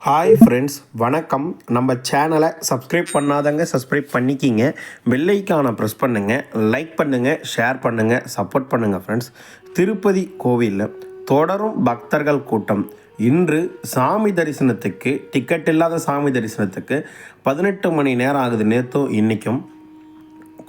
Hi friends, வணக்கம். நம்ம சேனலை சப்ஸ்கிரைப் பண்ணாதங்க சப்ஸ்கிரைப் பண்ணிக்கிங்க. பெல்லைக்கான ப்ரெஸ் பண்ணுங்கள், லைக் பண்ணுங்கள், ஷேர் பண்ணுங்கள், சப்போர்ட் பண்ணுங்கள் ஃப்ரெண்ட்ஸ். திருப்பதி கோவிலில் தொடரும் பக்தர்கள் கூட்டம். இன்று சாமி தரிசனத்துக்கு டிக்கெட் இல்லாத சாமி தரிசனத்துக்கு 18 மணி நேரம் ஆகுது. நேற்றும் இன்றைக்கும்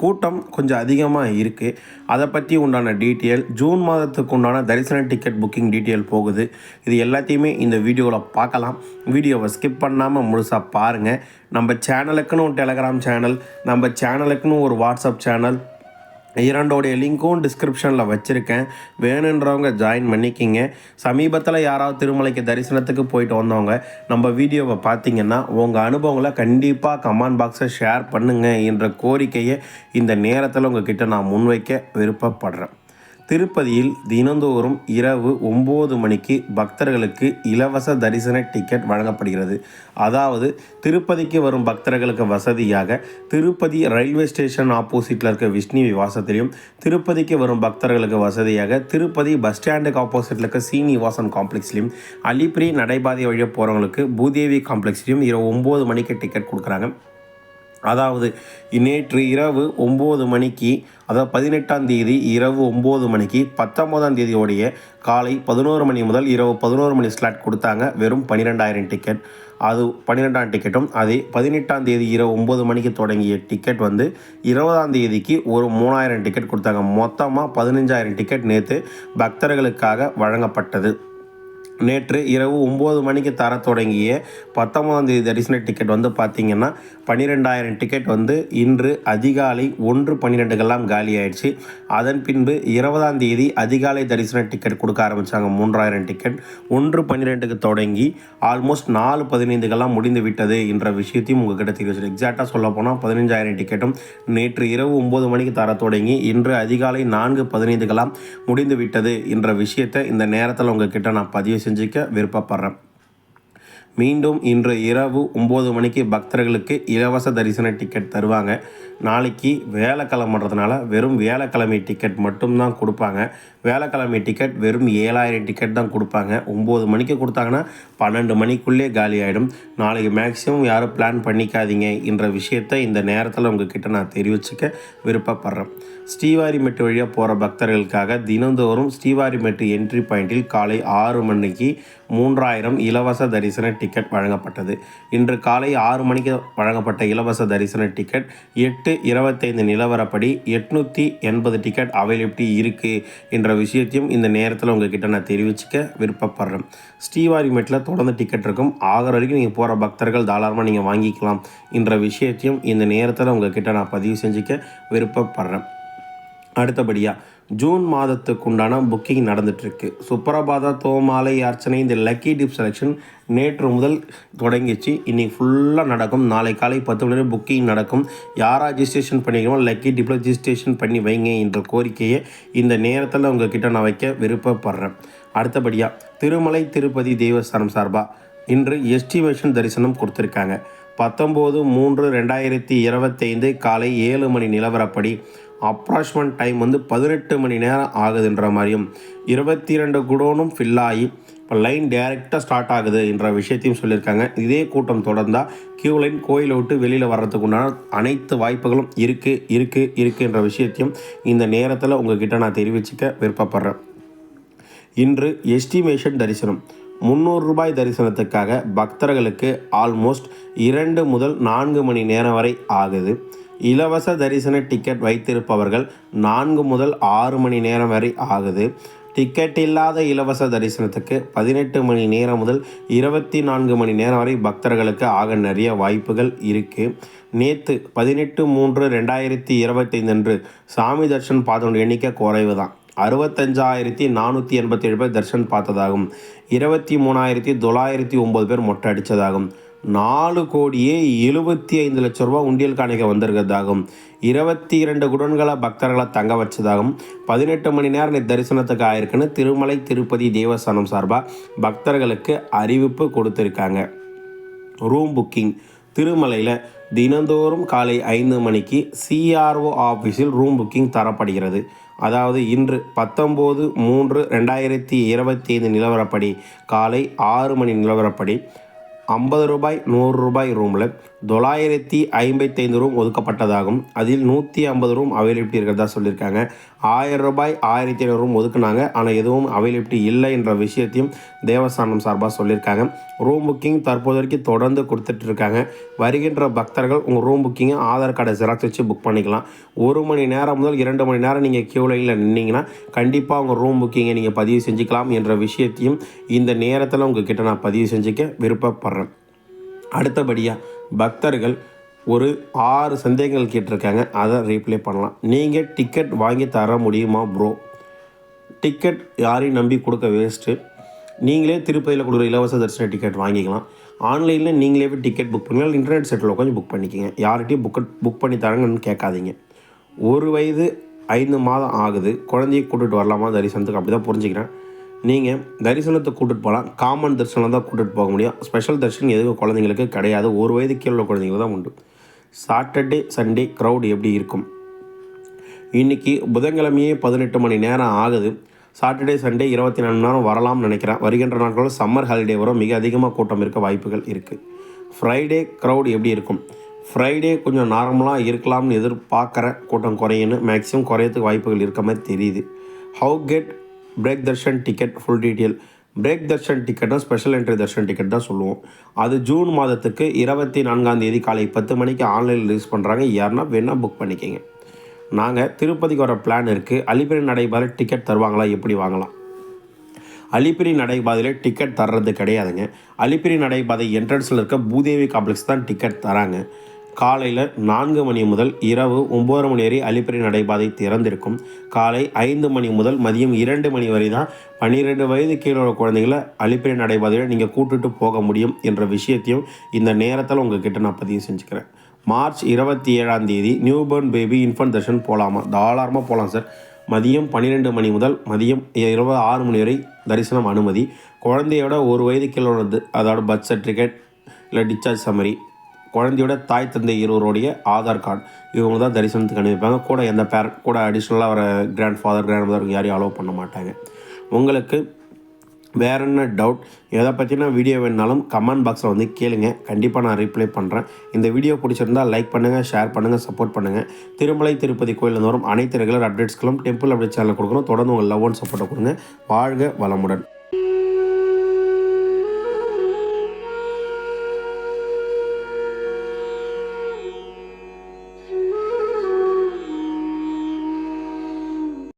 கூட்டம் கொஞ்சம் அதிகமாக இருக்குது. அதை பற்றி உண்டான டீட்டெயில், ஜூன் மாதத்துக்கு உண்டான தரிசன டிக்கெட் புக்கிங் டீட்டெயில் போகுது. இது எல்லாத்தையுமே இந்த வீடியோவில் பார்க்கலாம். வீடியோவை ஸ்கிப் பண்ணாமல் முழுசாக பாருங்கள். நம்ம சேனலுக்குன்னு ஒரு டெலகிராம் சேனல், நம்ம சேனலுக்குன்னு ஒரு வாட்ஸ்அப் சேனல், இரண்டோடைய லிங்க்கும் டிஸ்கிரிப்ஷனில் வச்சுருக்கேன். வேணுன்றவங்க ஜாயின் பண்ணிக்கிங்க. சமீபத்தில் யாராவது திருமலைக்கு தரிசனத்துக்கு போயிட்டு வந்தவங்க நம்ம வீடியோவை பார்த்தீங்கன்னா உங்கள் அனுபவங்களை கண்டிப்பாக கமெண்ட் பாக்ஸை ஷேர் பண்ணுங்கள் என்ற கோரிக்கையை இந்த நேரத்தில் உங்ககிட்ட நான் முன்வைக்க விருப்பப்படுறேன். திருப்பதியில் தினந்தோறும் இரவு 9 மணிக்கு பக்தர்களுக்கு இலவச தரிசன டிக்கெட் வழங்கப்படுகிறது. அதாவது திருப்பதிக்கு வரும் பக்தர்களுக்கு வசதியாக திருப்பதி ரயில்வே ஸ்டேஷன் ஆப்போசிட்டில் இருக்க விஷ்ணு விவாசத்திலையும், திருப்பதிக்கு வரும் பக்தர்களுக்கு வசதியாக திருப்பதி பஸ் ஸ்டாண்டுக்கு ஆப்போசிட்டில் இருக்க சீனிவாசன் காம்ப்ளெக்ஸ்லையும், அலிப்பிரி நடைபாதை வழியாக போகிறவங்களுக்கு பூதேவி காம்ப்ளெக்ஸ்லையும் இரவு 9 மணிக்கு டிக்கெட் கொடுக்குறாங்க. அதாவது நேற்று இரவு 9 மணிக்கு, அதாவது 18ஆம் தேதி இரவு 9 மணிக்கு, 19ஆம் தேதியோடைய காலை 11 மணி முதல் இரவு 11 மணி ஸ்லாட் கொடுத்தாங்க. வெறும் 12,000 டிக்கெட். அது 12ஆம் டிக்கெட்டும் அதே 18ஆம் தேதி இரவு 9 மணிக்கு தொடங்கிய டிக்கெட் 20ஆம் தேதிக்கு ஒரு 3,000 டிக்கெட் கொடுத்தாங்க. மொத்தமாக 15,000 டிக்கெட் நேற்று பக்தர்களுக்காக வழங்கப்பட்டது. நேற்று இரவு 9 மணிக்கு தர தொடங்கிய 19ஆம் தேதி தரிசன டிக்கெட் பார்த்திங்கன்னா 12,000 டிக்கெட் இன்று அதிகாலை 1:12 காலி ஆயிடுச்சு. அதன் பின்பு 20ஆம் தேதி அதிகாலை தரிசன டிக்கெட் கொடுக்க ஆரம்பித்தாங்க. 3,000 டிக்கெட் 1:12 தொடங்கி ஆல்மோஸ்ட் 4:15 முடிந்து விட்டது என்ற விஷயத்தையும் உங்கள்கிட்ட தெரிவிச்சு. எக்ஸாக்டாக சொல்ல போனால் 15,000 டிக்கெட்டும் நேற்று இரவு 9 மணிக்கு தர தொடங்கி இன்று அதிகாலை 4:15 முடிந்து விட்டது என்ற விஷயத்தை இந்த நேரத்தில் உங்கள்கிட்ட நான் பதிவு செஞ்சுக்க விருப்பப்படுறேன். மீண்டும் இன்று இரவு 9 மணிக்கு பக்தர்களுக்கு இலவச தரிசன டிக்கெட் தருவாங்க. நாளைக்கு வேலைக்கிழமைன்றதுனால வெறும் வேலைக்கிழமை டிக்கெட் மட்டும்தான் கொடுப்பாங்க. வேலைக்கிழமை டிக்கெட் வெறும் 7,000 டிக்கெட் தான் கொடுப்பாங்க. 9 மணிக்கு கொடுத்தாங்கன்னா 12 மணிக்குள்ளே காலி ஆகிடும். நாளைக்கு மேக்ஸிமம் யாரும் பிளான் பண்ணிக்காதீங்க என்ற விஷயத்தை இந்த நேரத்தில் உங்ககிட்ட நான் தெரிவிச்சுக்க விருப்பப்படுறேன். ஸ்ரீவாரிமெட்டு வழியாக போகிற பக்தர்களுக்காக தினந்தோறும் ஸ்ரீவாரிமெட்டு என்ட்ரி பாயிண்டில் காலை 6 மணிக்கு 3,000 இலவச தரிசன டிக்கெட் வழங்கப்பட்டது. இன்று காலை 6 மணிக்கு வழங்கப்பட்ட இலவச தரிசன டிக்கெட் 8:25 நிலவரப்படி 880 டிக்கெட் அவைலபிலிட்டி இருக்குது என்ற விஷயத்தையும் இந்த நேரத்தில் உங்ககிட்ட நான் தெரிவிச்சுக்க விருப்பப்படுறேன். ஸ்ரீவாரிமெட்டில் தொடர்ந்து டிக்கெட் இருக்கும். ஆகிற வரைக்கும் நீங்கள் போகிற பக்தர்கள் தாராளமாக நீங்கள் வாங்கிக்கலாம் என்ற விஷயத்தையும் இந்த நேரத்தில் உங்ககிட்ட நான் பதிவு செஞ்சுக்க விருப்பப்படுறேன். அடுத்தபடியாக ஜூன் மாதத்துக்குண்டான புக்கிங் நடந்துகிட்ருக்கு. சுப்ரபாத தோமாலை அர்ச்சனை, இந்த லக்கி டிப் செலெக்ஷன் நேற்று முதல் தொடங்கிச்சு. இன்றைக்கி ஃபுல்லாக நடக்கும். நாளை காலை 10 மணி புக்கிங் நடக்கும். யாராக ரெஜிஸ்ட்ரேஷன் பண்ணிக்கிறோமோ லக்கி டிப்பில் ரெஜிஸ்ட்ரேஷன் பண்ணி வைங்க என்ற கோரிக்கையை இந்த நேரத்தில் உங்ககிட்ட நான் வைக்க விருப்பப்படுறேன். அடுத்தபடியாக திருமலை திருப்பதி தேவஸ்தானம் சார்பாக இன்று எஸ்டிமேஷன் தரிசனம் கொடுத்துருக்காங்க. 19/3/2025 காலை 7 மணி நிலவரப்படி அப்ராக்சிமேட் டைம் 18 மணி நேரம் ஆகுதுன்ற மாதிரியும், 22 குடோனும் ஃபில் ஆகி இப்போ லைன் டைரெக்டாக ஸ்டார்ட் ஆகுது என்ற விஷயத்தையும் சொல்லியிருக்காங்க. இதே கூட்டம் தொடர்ந்தால் கியூ லைன் கோயிலை விட்டு வெளியில் வர்றதுக்கு உண்டான அனைத்து வாய்ப்புகளும் இருக்குது என்ற விஷயத்தையும் இந்த நேரத்தில் உங்ககிட்ட நான் தெரிவிச்சுக்க விருப்பப்படுறேன். இன்று எஸ்டிமேஷன் தரிசனம் 300 ரூபாய் தரிசனத்துக்காக பக்தர்களுக்கு ஆல்மோஸ்ட் 2 முதல் 4 மணி நேரம் வரை ஆகுது. இலவச தரிசன டிக்கெட் வைத்திருப்பவர்கள் 4 முதல் 6 மணி நேரம் வரை ஆகுது. டிக்கெட் இல்லாத இலவச தரிசனத்துக்கு 18 மணி நேரம் முதல் 24 மணி நேரம் வரை பக்தர்களுக்கு ஆக நிறைய வாய்ப்புகள் இருக்குது. நேற்று 18/3/2025 அன்று சாமி தர்ஷன் பார்த்தோட எண்ணிக்கை குறைவு தான். 65,487 பேர் தர்ஷன் பார்த்ததாகும். 23,909 பேர் மொட்டை அடித்ததாகும். 4,75,00,000 ரூபா உண்டியல் காணிக்க வந்திருக்கிறதாகும். 22 குடன்களை பக்தர்களை தங்க வச்சதாகும். 18 மணி நேரம் தரிசனத்துக்கு ஆயிருக்குன்னு திருமலை திருப்பதி தேவஸ்தானம் சார்பாக பக்தர்களுக்கு அறிவிப்பு கொடுத்துருக்காங்க. ரூம் புக்கிங் திருமலையில் தினந்தோறும் காலை 5 மணிக்கு சிஆர்ஓ ஆஃபீஸில் ரூம் புக்கிங் தரப்படுகிறது. அதாவது இன்று 19/3/2025 நிலவரப்படி காலை 6 மணி நிலவரப்படி ரூபாய் 100 ரூமில் 955 ரூம் ஒதுக்கப்பட்டதாகும். அதில் 150 ரூம் அவைலபிலிட்டி இருக்கிறதா சொல்லியிருக்காங்க. ரூபாய் 1500 ரூம் ஒதுக்குனாங்க. ஆனால் எதுவும் அவைலபிலிட்டி இல்லை என்ற விஷயத்தையும் தேவஸ்தானம் சார்பாக சொல்லியிருக்காங்க. ரூம் புக்கிங் தற்போது வரைக்கும் தொடர்ந்து கொடுத்துட்டு இருக்காங்க. வருகின்ற பக்தர்கள் உங்கள் ரூம் புக்கிங்கை ஆதார் கார்டை ஜெராக்ஸ் வச்சு புக் பண்ணிக்கலாம். 1 மணி நேரம் முதல் 2 மணி நேரம் நீங்கள் கியூ லைனில் நின்னீங்கன்னா கண்டிப்பாக உங்கள் ரூம் புக்கிங்கை நீங்கள் பதிவு செஞ்சுக்கலாம் என்ற விஷயத்தையும் இந்த நேரத்தில் உங்ககிட்ட நான் பதிவு செஞ்சுக்க விருப்பப்படுறேன். அடுத்தபடியாக பக்தர்கள் ஒரு 6 சந்தேகங்கள் கேட்டிருக்காங்க. அதை ரீப்ளே பண்ணலாம். நீங்கள் டிக்கெட் வாங்கி தர முடியுமா ப்ரோ? டிக்கெட் யாரையும் நம்பி கொடுக்க வேஸ்ட்டு. நீங்களே திருப்பதியில் கொடுக்குற இலவச தரிசன டிக்கெட் வாங்கிக்கலாம். ஆன்லைனில் நீங்களே டிக்கெட் புக் பண்ணிக்கலாம். இன்டர்நெட் செட்டில் உட்காந்து புக் பண்ணிக்கிங்க. யார்கிட்டையும் புக் பண்ணி தரங்கன்னு கேட்காதீங்க. 1 வயது 5 மாதம் ஆகுது. குழந்தையை கூட்டிகிட்டு வரலாமா தரிசனத்துக்கு? அப்படி தான் புரிஞ்சுக்கிறேன். நீங்கள் தரிசனத்தை கூட்டிகிட்டு போகலாம். காமன் தரிசனம் தான் கூட்டிகிட்டு போக முடியும். ஸ்பெஷல் தரிசனம் எதுவும் குழந்தைங்களுக்கு கிடையாது. 1 வயது கீழே உள்ள குழந்தைங்களுக்கு தான் உண்டு. சாட்டர்டே சண்டே க்ரௌட் எப்படி இருக்கும்? இன்றைக்கி புதன்கிழமையே 18 மணி நேரம் ஆகுது. சாட்டர்டே சண்டே 24 மணி நேரம் வரலாம்னு நினைக்கிறேன். வருகின்ற நாட்களில் சம்மர் ஹாலிடே வரும். மிக அதிகமாக கூட்டம் இருக்க வாய்ப்புகள் இருக்குது. ஃப்ரைடே க்ரௌட் எப்படி இருக்கும்? ஃப்ரைடே கொஞ்சம் நார்மலாக இருக்கலாம்னு எதிர்பார்க்குற. கூட்டம் குறையுன்னு மேக்ஸிமம் குறையத்துக்கு வாய்ப்புகள் இருக்க மாதிரி தெரியுது. How get break darshan ticket full detail. Break darshan டிக்கெட்னா ஸ்பெஷல் என்ட்ரி தர்ஷன் டிக்கெட் தான் சொல்லுவோம். அது ஜூன் மாதத்துக்கு 24ஆம் தேதி காலை 10 மணிக்கு ஆன்லைனில் ரிலீஸ் பண்ணுறாங்க. யாருன்னா வேணால் புக் பண்ணிக்கோங்க. நாங்கள் திருப்பதிக்கு வர பிளான் இருக்குது. அலிபிரி நடைபாதையில் டிக்கெட் தருவாங்களா? எப்படி வாங்கலாம்? அலிபிரி நடைபாதையில் டிக்கெட் தர்றது கிடையாதுங்க. அலிபிரி நடைபாதை என்ட்ரன்ஸில் இருக்க பூதேவி காம்ப்ளெக்ஸ் தான் டிக்கெட் தராங்க. காலையில் 4 மணி முதல் இரவு 9 மணி வரை அலிபிரி நடைபாதை திறந்திருக்கும். காலை 5 மணி முதல் மதியம் 2 மணி வரை தான் 12 வயது கீழே உள்ள குழந்தைகளை அலிபிரி நடைபாதையில் நீங்கள் கூட்டுட்டு போக முடியும் என்ற விஷயத்தையும் இந்த நேரத்தில் உங்ககிட்ட நான் பதிவு செஞ்சுக்கிறேன். மார்ச் 27ஆம் தேதி நியூபர்ன் பேபி இன்ஃபன்ட் தர்ஷன் போகலாமா? தாராளமாக போகலாம் சார். மதியம் 12 மணி முதல் மதியம் 6 மணி வரை தரிசனம் அனுமதி. குழந்தையோட 1 வயது கீழே உள்ளது, அதோட பர்த் சர்டிஃபிகேட் இல்லை டிஸ்சார்ஜ் சம்மரி, குழந்தையோட தாய் தந்தை இருவருடைய ஆதார் கார்டு, இவங்க தான் தரிசனத்துக்கு அனுப்பிப்பாங்க. கூட எந்த பேரண்ட் கூட அடிஷ்னலாக வர கிராண்ட் ஃபாதர் கிராண்ட் மதர் யாரையும் அலோவ் பண்ண மாட்டாங்க. உங்களுக்கு வேறு என்ன டவுட், எதை பற்றினா வீடியோ வேணுனாலும் கமெண்ட் பாக்ஸில் வந்து கேளுங்க. கண்டிப்பாக நான் ரிப்ளை பண்ணுறேன். இந்த வீடியோ பிடிச்சிருந்தால் லைக் பண்ணுங்கள், ஷேர் பண்ணுங்கள், சப்போர்ட் பண்ணுங்கள். திருமலை திருப்பதி கோயிலில் வரும் அனைத்து ரெகுலர் அப்டேட்ஸ்களும் டெம்பிள் அப்டேட் சேனலில் கொடுக்குறோம். தொடர்ந்து உங்கள் லவ் அண்ட் சப்போர்ட்டை கொடுங்க. வாழ்க வளமுடன்.